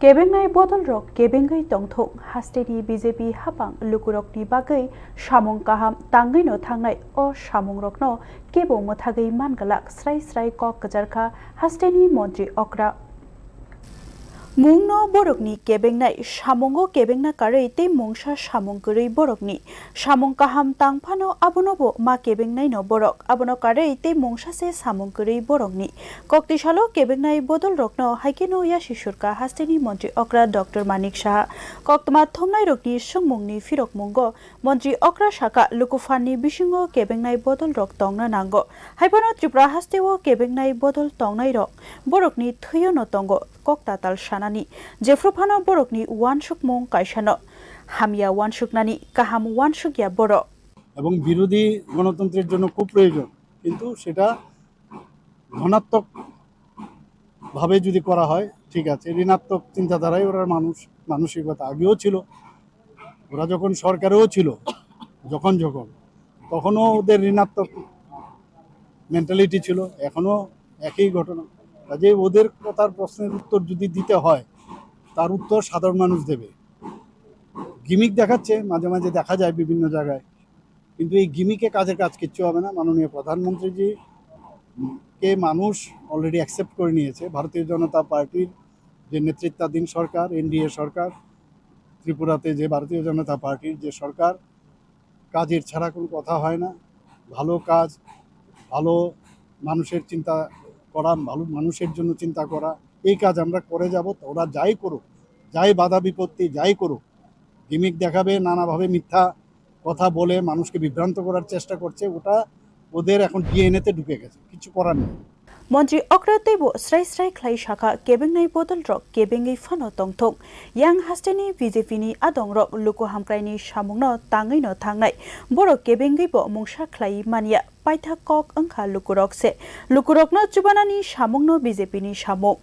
Kebengnai bodolrok kebengnai tongthok hasteni BJP Haphang Lukurokni bagwi samung tangwino thangnai o samungrokno kebo mothagwi mangalak srai srai kok kajarkha hasteni montri okra mungno borokni kebengnai samungo kebengna karei te mungsa samung gurui borokni samung kaham tangphano abonobo ma kebengnai no borok abono karei te mungsa se samung gurui borokni koktisalo kebengnai bodolrokno haikeno ya shisurka hasteni montri okra Dr. Manik Saha koktma thomnai rokni sungmungni firok mungo montri okra saka Luku bisingo kebengnai bodolrok tongna nango haibano Tripura hasteo kebengnai bodol tongnai rok borokni thuyo no tongo koktatal sanani jefrofano borokni wansuk mung kaisano hamia wansuk nani kaham wansuk ya boro এবং বিরোধী গণতন্ত্রের জন্য খুব প্রয়োজন কিন্তু সেটা ধনাত্মক ভাবে যদি করা হয় ঠিক আছে ঋণাত্মক চিন্তাধারায় ওরা মানসিকতা আগেও ছিল ওরা যখন সরকারেও ছিল যখন তখনও ওদের ঋণাত্মক মেন্টালিটি ছিল এখনো একই ঘটনা কাজে ওদের কথার প্রশ্নের উত্তর যদি দিতে হয় তার উত্তর সাধারণ মানুষ দেবে গিমিক দেখাচ্ছে মাঝে মাঝে দেখা যায় বিভিন্ন জায়গায় কিন্তু এই গিমিকে কাজের কাজ কিচ্ছু হবে না মাননীয় প্রধানমন্ত্রীজি কে মানুষ অলরেডি অ্যাকসেপ্ট করে নিয়েছে ভারতীয় জনতা পার্টির যে নেতৃত্বাধীন সরকার এনডিএ সরকার ত্রিপুরাতে যে ভারতীয় জনতা পার্টির যে সরকার কাজের ছাড়া কোনো কথা হয় না ভালো কাজ ভালো মানুষের চিন্তা করা ভালো মানুষের জন্য চিন্তা করা এই কাজ আমরা করে যাব ওরা যাই করুক যাই বাধা বিপত্তি যাই করুক গিমিক দেখাবে নানাভাবে মিথ্যা কথা বলে মানুষকে বিভ্রান্ত করার চেষ্টা করছে ওটা ওদের এখন ডিএনএতে ঢুকে গেছে কিছু করার নেই মন্ত্রী অক্রাতেবো স্রাই স্রাই খ্লাই শাখা কেবেংনাই বদলরক কেবেঙ্গি ফানো তংথং ইয়াং হাস্টেনি বিজেপিনি আদংরক লুকু হামক্রাইনি samungno tangwino thangnai boro kebengibo mungsa khlai mania paitha kok wngkha lukurokse lukurokno chubanani samungno BJP ni samung